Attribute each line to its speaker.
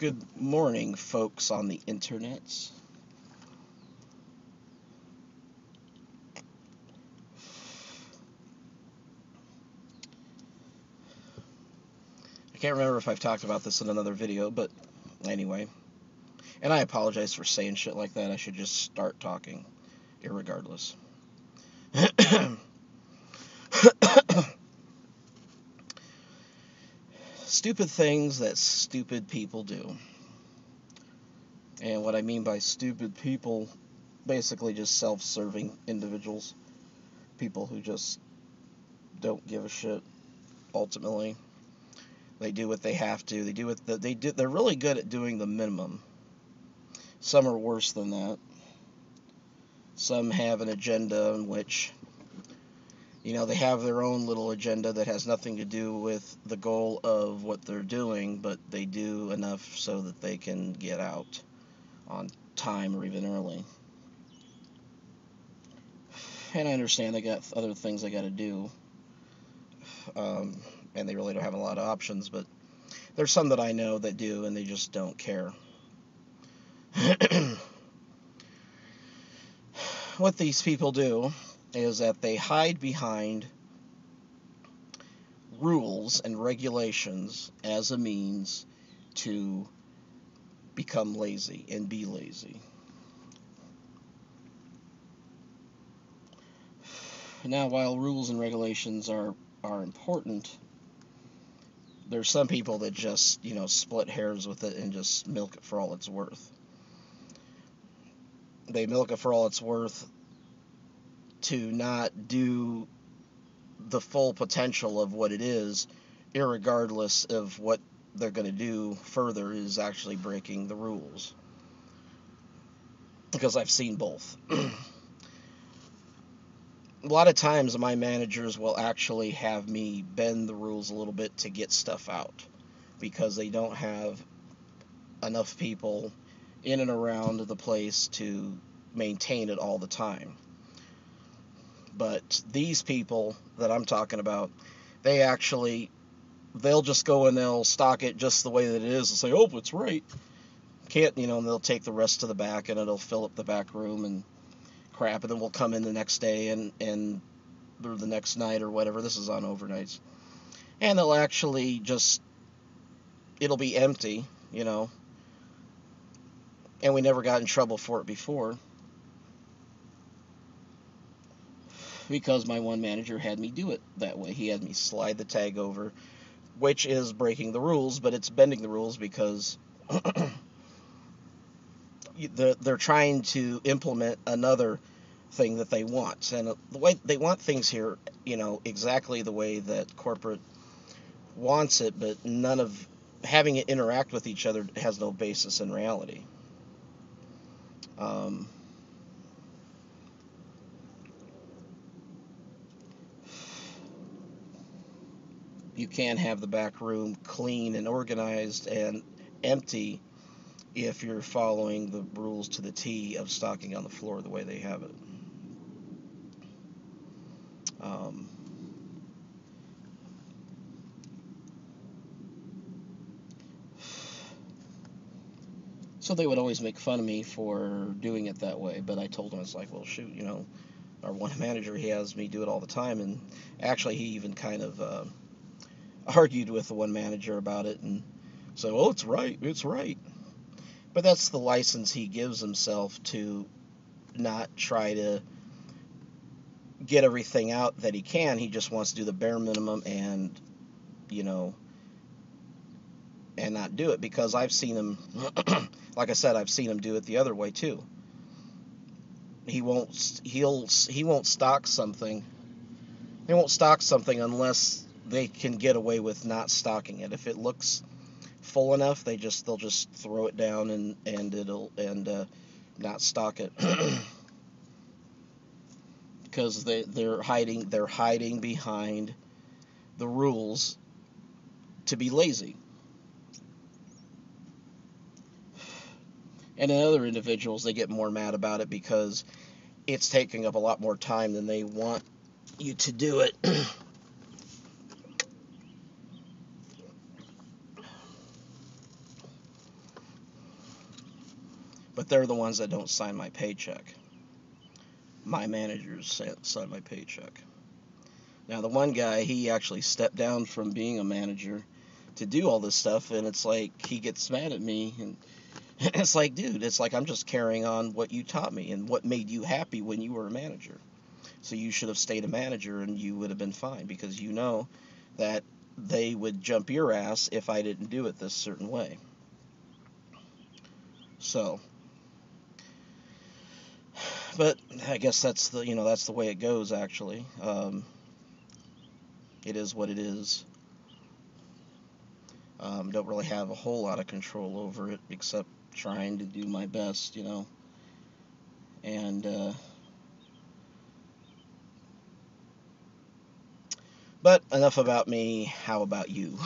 Speaker 1: Good morning, folks on the internets. I can't remember if I've talked about this in another video, but anyway. And I apologize for saying shit like that. I should just start talking, irregardless. Stupid things that stupid people do. And what I mean by stupid people, basically just self-serving individuals. People who just don't give a shit, ultimately. They do what they have to. They're really good at doing the minimum. Some are worse than that. Some have an agenda in which, they have their own little agenda that has nothing to do with the goal of what they're doing, but they do enough so that they can get out on time or even early. And I understand they got other things they got to do, and they really don't have a lot of options, but there's some that I know that do, and they just don't care. What these people do is that they hide behind rules and regulations as a means to become lazy and be lazy. Now, while rules and regulations are important, there's some people that just, split hairs with it and just milk it for all it's worth. They milk it for all it's worth to not do the full potential of what it is, irregardless of what they're going to do further is actually breaking the rules. Because I've seen both. A lot of times my managers will actually have me bend the rules a little bit to get stuff out, because they don't have enough people in and around the place to maintain it all the time. But these people that I'm talking about, they'll just go and they'll stock it just the way that it is and say, oh, it's right. And they'll take the rest to the back and it'll fill up the back room and crap, and then we'll come in the next day or the next night or whatever. This is on overnights. And they'll actually it'll be empty, and we never got in trouble for it before. Because my one manager had me do it that way. He had me slide the tag over, which is breaking the rules, but it's bending the rules because they're trying to implement another thing that they want. And the way they want things here, exactly the way that corporate wants it, but none of having it interact with each other has no basis in reality. You can't have the back room clean and organized and empty if you're following the rules to the T of stocking on the floor the way they have it. So they would always make fun of me for doing it that way, but I told them, it's like, well, shoot, our one manager, he has me do it all the time, and actually he even kind of argued with the one manager about it and said, oh, it's right. But that's the license he gives himself to not try to get everything out that he can. He just wants to do the bare minimum and, and not do it, because I've seen him, like I said, I've seen him do it the other way too. He won't stock something. They won't stock something unless they can get away with not stocking it. If it looks full enough, they'll just throw it down and not stock it. Because they're hiding behind the rules to be lazy. And in other individuals, they get more mad about it because it's taking up a lot more time than they want you to do it. but they're the ones that don't sign my paycheck. My managers sign my paycheck. Now, the one guy, he actually stepped down from being a manager to do all this stuff, and it's like he gets mad at me, and it's like, dude, it's like I'm just carrying on what you taught me and what made you happy when you were a manager. So you should have stayed a manager and you would have been fine, because you know that they would jump your ass if I didn't do it this certain way. So, but I guess that's the way it goes, actually. It is what it is. Don't really have a whole lot of control over it, except trying to do my best, and but enough about me. How about you?